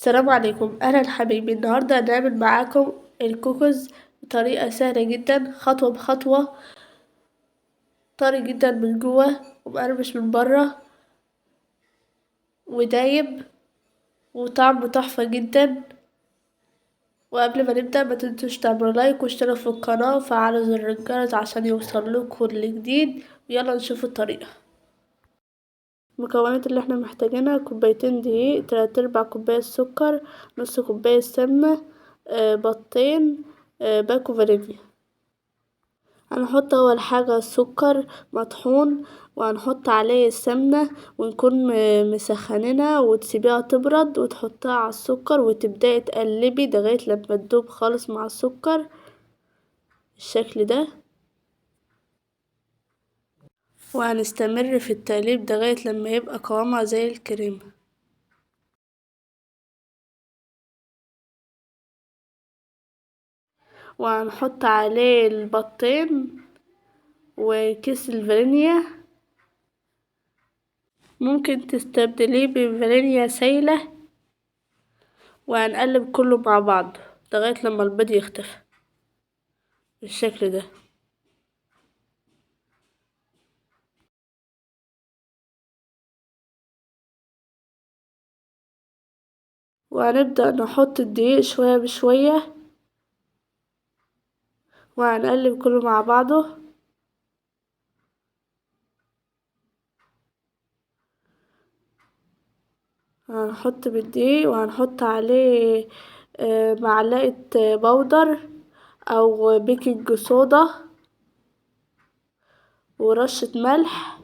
السلام عليكم، اهلا حبيبي. النهارده هنعمل معاكم الكوكوز بطريقه سهله جدا، خطوه بخطوه. طري جدا من جوه ومقرمش من بره ودايب وطعمه تحفه جدا. وقبل ما نبدا ما تنسوش تعملوا لايك واشتركوا في القناه وفعلوا زر الجرس عشان يوصلكوا كل جديد. يلا نشوف الطريقه. المكونات اللي احنا محتاجينها: كوبايتين دقيق، 3/4 كوباية سكر، نص كوباية سمنة، بيضتين، باكو فانيليا. هنحط اول حاجة السكر مطحون، وهنحط عليه السمنة ونكون مسخنينها وتسيبيها تبرد وتحطها على السكر وتبدأي تقلبي لغاية لما تدوب خالص مع السكر بالشكل ده. وهنستمر في التقليب لغاية لما يبقى قوامها زي الكريمة. وهنحط عليه البيضتين وكيس الفانيليا، ممكن تستبدليه بفانيليا سايلة. وهنقلب كله مع بعض لغاية لما البيض يختفي بالشكل ده. وهنبدأ نحط الدقيق شوية بشوية وهنقلب كله مع بعضه. هنحط بالدقيق وهنحط عليه معلقة بودر او بيكنج صودا ورشة ملح،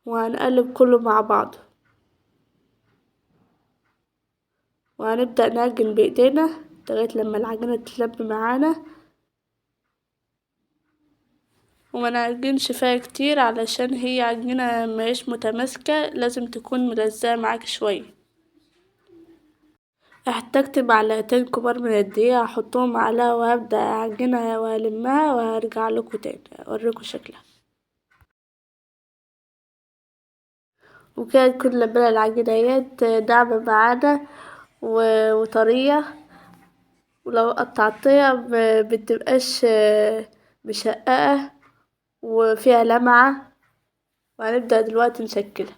وهنقلب كله مع بعضه. وهنبدأ نعجن بإيدينا لغاية لما العجينة تتلم معانا، وما نعجنش فيها كتير علشان هي عجينة مش متماسكة، لازم تكون ملزقة معاك شوية. احتجت معلقتين كبار من الدقيق، هحطهم عليها وهبدأ اعجنها والمها وهرجع لكم تاني اوريكم شكلها. وكده تكون لما العجينيات ناعمة معانا وطرية، ولو قطعتيها مبتبقاش مشققة وفيها لمعة. وهنبدأ دلوقتي نشكلها.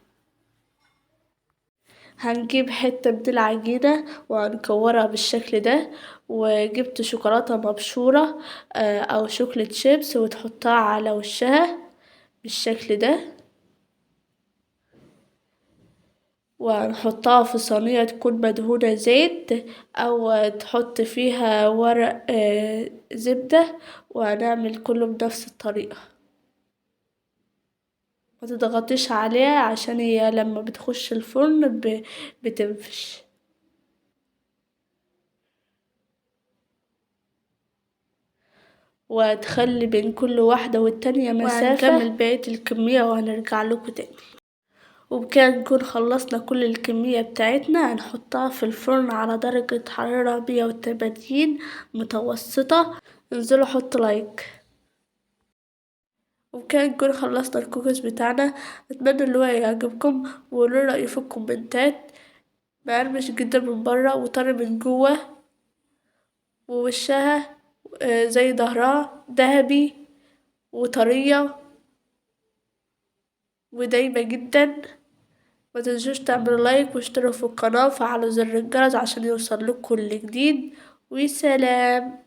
هنجيب حتة من العجينة وهنكورها بالشكل ده، وجبت شوكولاتة مبشورة او شوكولاتة شيبس وتحطها على وشها بالشكل ده. وهنحطها في صينية تكون مدهونة زيت او تحط فيها ورق زبدة، وهنعمل كله بنفس الطريقة. ما تضغطيش عليها عشان هي لما بتخش الفرن بتنفش. وتخلي بين كل واحدة والتانية مسافة. وهنكمل بقية الكمية وهنرجع لكم تاني. وبكده نكون خلصنا كل الكمية بتاعتنا. هنحطها في الفرن على درجة حرارة 180 متوسطة. انزلوا حطوا لايك. وبكده نكون خلصنا الكوكيز بتاعنا. اتمنى اللي هو يعجبكم وقولوا رأيكم في الكومنتات. مقرمش جدا من برا وطري من جوه، ووشها زي ظهرها ذهبي وطرية ودايبة جدا. ما تنسوش تعملوا لايك واشتركوا في القناة وفعلوا زر الجرس عشان يوصلكوا كل جديد. وسلام.